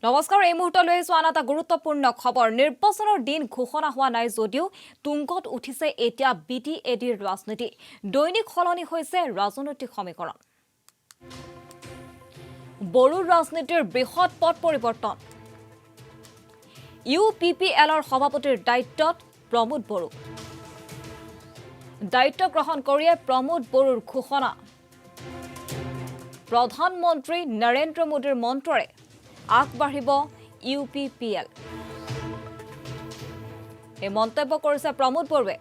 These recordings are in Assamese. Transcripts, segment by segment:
নমস্কাৰ এই মুহূৰ্তলৈ আন এটা গুৰুত্বপূৰ্ণ খবৰ নিৰ্বাচনৰ দিন ঘোষণা হোৱা নাই যদিও তুংগত উঠিছে এতিয়া বিটিএডিৰ ৰাজনীতি দৈনিক সলনি হৈছে ৰাজনৈতিক সমীকৰণ বড়োৰ ৰাজনীতিৰ বৃহৎ পট পৰিৱৰ্তন ইউপিপিএলৰ সভাপতিৰ দায়িত্বত প্ৰমোদ বড়ো দায়িত্ব গ্ৰহণ কৰিয়ে প্ৰমোদ বড়োৰ ঘোষণা প্ৰধানমন্ত্ৰী নৰেন্দ্ৰ মোদীৰ মন্ত্ৰৰে আগবাঢ়িব ইউপিপিএল এই মন্তব্য কৰিছে প্ৰমোদ বড়োৱে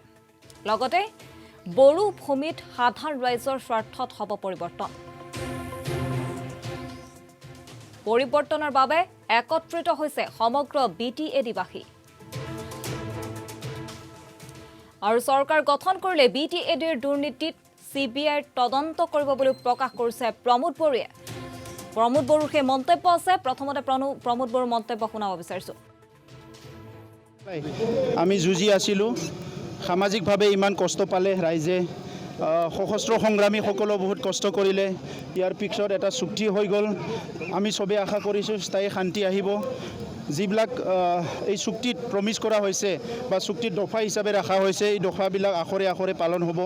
লগতে বড়ো ভূমিত সাধাৰণ ৰাইজৰ স্বাৰ্থত হ'ব পৰিৱৰ্তনৰ বাবে একত্ৰিত হৈছে সমগ্ৰ বিটিএডিবাসী আৰু চৰকাৰ গঠন কৰিলে বিটিএডিৰ দুৰ্নীতিত সিবিআইৰ তদন্ত কৰিব বুলি প্ৰকাশ কৰিছে প্ৰমোদ বড়োৱে প্ৰমোদ বড়োৰ সেই মন্তব্য আছে প্ৰথমতে প্ৰমোদ বড়োৰ মন্তব্য শুনাব বিচাৰিছো আমি যুঁজি আছিলোঁ সামাজিকভাৱে ইমান কষ্ট পালে ৰাইজে সশস্ত্ৰ সংগ্ৰামীসকলেও বহুত কষ্ট কৰিলে ইয়াৰ পিছত এটা চুক্তি হৈ গ'ল আমি সবে আশা কৰিছোঁ স্থায়ী শান্তি আহিব যিবিলাক এই চুক্তিত প্ৰমিছ কৰা হৈছে বা চুক্তিত দফা হিচাপে ৰাখা হৈছে এই দফাবিলাক আখৰে আখৰে পালন হ'ব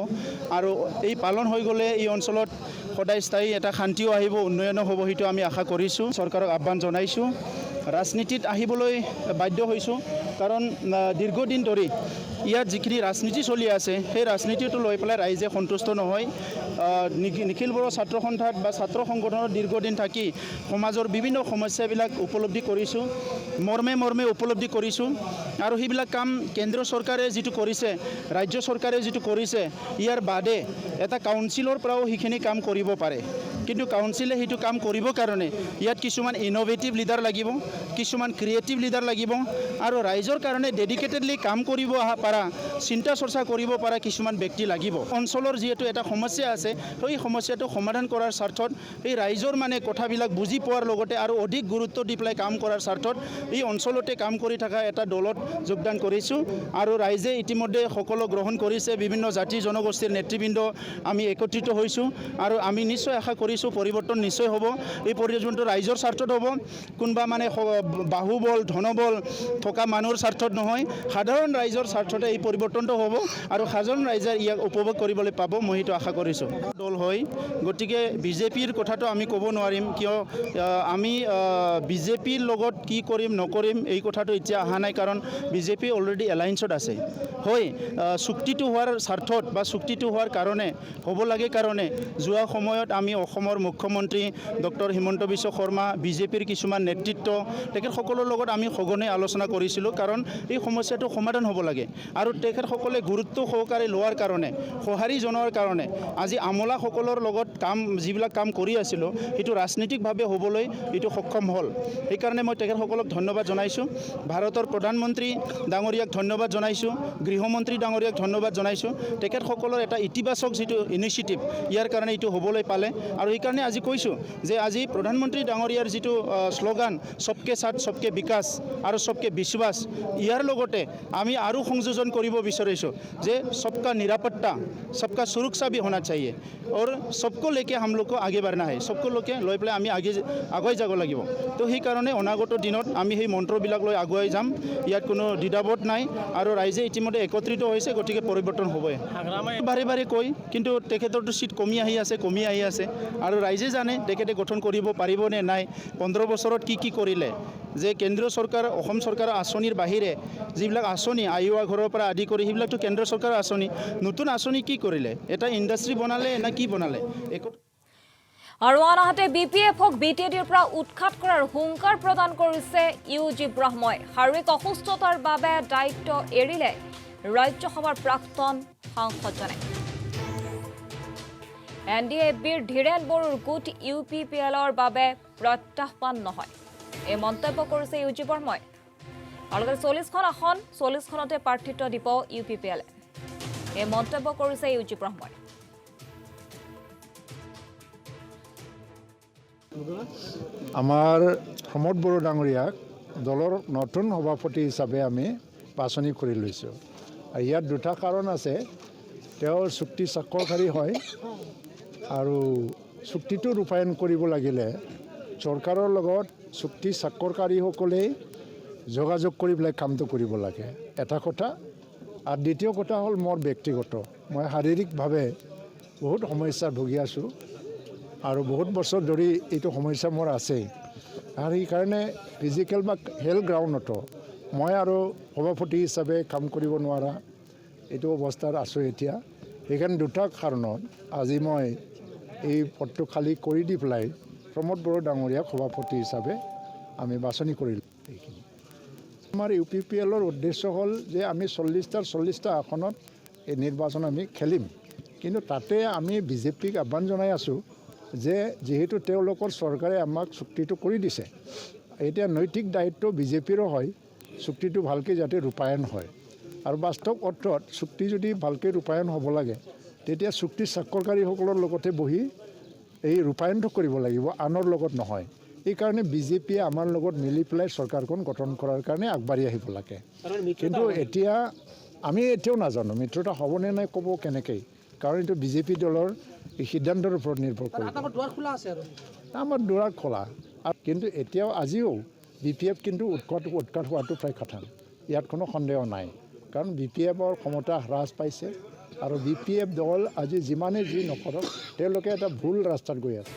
আৰু এই পালন হৈ গ'লে এই অঞ্চলত সদায় স্থায়ী এটা শান্তিও আহিব উন্নয়নো হ'ব সেইটো আমি আশা কৰিছোঁ চৰকাৰক আহ্বান জনাইছোঁ ৰাজনীতিত আহিবলৈ বাধ্য হৈছোঁ কাৰণ দীৰ্ঘদিন ধৰি ইয়াত যিখিনি ৰাজনীতি চলি আছে সেই ৰাজনীতিটো লৈ পেলাই ৰাইজে সন্তুষ্ট নহয় নিখিল বড়ো ছাত্ৰ সন্থাত বা ছাত্ৰ সংগঠনত দীৰ্ঘদিন থাকি সমাজৰ বিভিন্ন সমস্যাবিলাক উপলব্ধি কৰিছোঁ মৰ্মে উপলব্ধি কৰিছোঁ আৰু সেইবিলাক কাম কেন্দ্ৰ চৰকাৰে যিটো কৰিছে ৰাজ্য চৰকাৰে যিটো কৰিছে ইয়াৰ বাদে এটা কাউন্সিলৰ পৰাও সেইখিনি কাম কৰিব পাৰে কিন্তু কাউন্সিলে সেইটো কাম কৰিবৰ কাৰণে ইয়াত কিছুমান ইনোভেটিভ লিডাৰ লাগিব কিছুমান ক্ৰিয়েটিভ লিডাৰ লাগিব আৰু ৰাইজৰ কাৰণে ডেডিকেটেডলি কাম কৰিব পাৰা চিন্তা চৰ্চা কৰিব পৰা কিছুমান ব্যক্তি লাগিব অঞ্চলৰ যিহেতু এটা সমস্যা আছে সেই সমস্যাটো সমাধান কৰাৰ স্বাৰ্থত এই ৰাইজৰ মানে কথাবিলাক বুজি পোৱাৰ লগতে আৰু অধিক গুৰুত্ব দি পেলাই কাম কৰাৰ স্বাৰ্থত এই অঞ্চলতে কাম কৰি থকা এটা দলত যোগদান কৰিছোঁ আৰু ৰাইজে ইতিমধ্যে সকলো গ্ৰহণ কৰিছে বিভিন্ন জাতি জনগোষ্ঠীৰ নেতৃবৃন্দ আমি একত্ৰিত হৈছোঁ আৰু আমি নিশ্চয় আশা কৰিছোঁ পৰিৱৰ্তন নিশ্চয় হ'ব এই পৰিৱৰ্তনটো ৰাইজৰ স্বাৰ্থত হ'ব কোনোবা মানে বাহুবল ধনবল থকা মানুহৰ স্বাৰ্থত নহয় সাধাৰণ ৰাইজৰ স্বাৰ্থতে এই পৰিৱৰ্তনটো হ'ব আৰু সাধাৰণ ৰাইজে ইয়াক উপভোগ কৰিবলৈ পাব মই সেইটো আশা কৰিছোঁ দল হয় গতিকে বিজেপিৰ কথাটো আমি ক'ব নোৱাৰিম কিয় আমি বিজেপিৰ লগত কি কৰিম নকৰিম এই কথাটো এতিয়া অহা নাই কাৰণ বিজেপি অলৰেডি এলায়েন্সত আছে হয় চুক্তিটো হোৱাৰ স্বাৰ্থত বা চুক্তিটো হোৱাৰ কাৰণে হ'ব লাগে কাৰণে যোৱা সময়ত আমি অসমৰ মুখ্যমন্ত্ৰী ডক্টৰ হিমন্ত বিশ্ব শৰ্মা বিজেপিৰ কিছুমান নেতৃত্ব তেখেতসকলৰ লগত আমি সঘনে আলোচনা কৰিছিলোঁ কাৰণ এই সমস্যাটো সমাধান হ'ব লাগে আৰু তেখেতসকলে গুৰুত্ব সহকাৰে লোৱাৰ কাৰণে সঁহাৰি জনোৱাৰ কাৰণে আজি আমোলাসকলৰ লগত যিবিলাক কাম কৰি আছিলোঁ সেইটো ৰাজনৈতিকভাৱে হ'বলৈ এইটো সক্ষম হ'ল সেইকাৰণে মই তেখেতসকলক ধন্যবাদ জনাইছোঁ ভাৰতৰ প্ৰধানমন্ত্ৰী ডাঙৰীয়াক ধন্যবাদ জনাইছোঁ গৃহমন্ত্ৰী ডাঙৰীয়াক ধন্যবাদ জনাইছোঁ তেখেতসকলৰ এটা ইতিবাচক যিটো ইনিচিয়েটিভ ইয়াৰ কাৰণে এইটো হ'বলৈ পালে আৰু সেইকাৰণে আজি কৈছোঁ যে আজি প্ৰধানমন্ত্ৰী ডাঙৰীয়াৰ যিটো শ্লোগান সবকে সাথ সবকে বিকাশ আৰু সবকে বিশ্বাস ইয়াৰ লগতে আমি আৰু সংযোজন কৰিব বিচাৰিছোঁ যে সবকা নিৰাপত্তা সবকা সুৰক্ষা भी होना चाहिए और सबको लेके हम लोग को आगे बढ़ना है सबको लेके লৈ পেলাই আমি আগুৱাই যাব লাগিব তো সেইকাৰণে অনাগত দিনত আমি সেই মন্ত্ৰবিলাক লৈ আগুৱাই যাম ইয়াত কোনো দ্বিধাবোধ নাই আৰু ৰাইজে ইতিমধ্যে একত্ৰিত হৈছে গতিকে পৰিৱৰ্তন হ'বই বাৰে কৈ কিন্তু তেখেতৰতো চিট কমি আহি আছে আৰু ৰাইজে জানে তেখেতে গঠন কৰিব পাৰিব নে নাই 15 বছৰত কি কৰিলে যে কেন্দ্ৰীয় চৰকাৰ অসম চৰকাৰৰ আঁচনিৰ বাহিৰে যিবিলাক আঁচনি আয়োৱা ঘৰৰ পৰা আদি কৰি সেইবিলাকতো কেন্দ্ৰীয় চৰকাৰৰ আঁচনি নতুন আঁচনি কি কৰিলে এটা ইণ্ডাষ্ট্ৰী বনালে না কি বনালে আৰু আনহাতে বিপিএফক বিটিএডিৰ পৰা উৎখাত কৰাৰ হুংকাৰ প্ৰদান কৰিছে ইউজি ব্ৰহ্মই শাৰীৰিক অসুস্থতাৰ বাবে দায়িত্ব এৰিলে ৰাজ্যসভাৰ প্ৰাক্তন সাংসদজনে এনডিএফবিৰ ধীৰেন বড়োৰ গোট ইউপিপিএলৰ বাবে প্ৰত্যাহ্বান নহয় এই মন্তব্য কৰিছে ইউজি ব্ৰহ্মই আৰু 40খন আসন 40খনতে প্ৰাৰ্থিত্ব দিব ইউপিপিএলে এই মন্তব্য কৰিছে ইউজি ব্ৰহ্মই আমাৰ প্ৰমোদ বড়ো ডাঙৰীয়াক দলৰ নতুন সভাপতি হিচাপে আমি বাছনি কৰি লৈছোঁ আৰু ইয়াত দুটা কাৰণ আছে তেওঁৰ চুক্তি স্বাক্ষৰকাৰী হয় আৰু চুক্তিটো ৰূপায়ণ কৰিব লাগিলে চৰকাৰৰ লগত চুক্তি স্বাক্ষৰকাৰীসকলেই যোগাযোগ কৰি পেলাই কামটো কৰিব লাগে এটা কথা। আৰু দ্বিতীয় কথা হ'ল মোৰ ব্যক্তিগত, মই শাৰীৰিকভাৱে বহুত সমস্যাত ভুগি আছোঁ আৰু বহুত বছৰ ধৰি এইটো সমস্যা মোৰ আছেই। আৰু সেইকাৰণে ফিজিকেল বা হেল্থ গ্ৰাউণ্ডতো মই আৰু সভাপতি হিচাপে কাম কৰিব নোৱাৰা এইটো অৱস্থাত আছোঁ এতিয়া। সেইকাৰণে দুটা কাৰণত আজি মই এই পদটো খালী কৰি দি পেলাই প্ৰমোদ বড়ো ডাঙৰীয়াক সভাপতি হিচাপে আমি বাছনি কৰিলোঁ। এইখিনি আমাৰ UPPLৰ উদ্দেশ্য হ'ল যে আমি 40টা আসনত এই নিৰ্বাচন আমি খেলিম, কিন্তু তাতে আমি BJPক আহ্বান জনাই আছোঁ যে যিহেতু তেওঁলোকৰ চৰকাৰে আমাক চুক্তিটো কৰি দিছে, এতিয়া নৈতিক দায়িত্ব BJPৰো হয় চুক্তিটো ভালকৈ যাতে ৰূপায়ণ হয়। আৰু বাস্তৱ অৰ্থত চুক্তি যদি ভালকৈ ৰূপায়ণ হ'ব লাগে তেতিয়া চুক্তি স্বাক্ষৰকাৰীসকলৰ লগতে বহি এই ৰূপায়ণটো কৰিব লাগিব, আনৰ লগত নহয়। এইকাৰণে BJPয়ে আমাৰ লগত মিলি পেলাই চৰকাৰখন গঠন কৰাৰ কাৰণে আগবাঢ়ি আহিব লাগে। কিন্তু এতিয়া আমি এতিয়াও নাজানো মিত্ৰতা হ'বনে নাই, ক'ব কেনেকৈ, কাৰণ এইটো BJP দলৰ এই সিদ্ধান্তৰ ওপৰত নিৰ্ভৰ কৰিব। আমাৰ দুৱাৰ খোলা, কিন্তু এতিয়াও আজিও BPF কিন্তু উৎখাত হোৱাটো প্ৰায় খাটাং, ইয়াত কোনো সন্দেহ নাই। কাৰণ BPFৰ ক্ষমতা হ্ৰাস পাইছে আৰু BPF দল আজি যিমানেই যি নকৰক তেওঁলোকে এটা ভুল ৰাস্তাত গৈ আছে।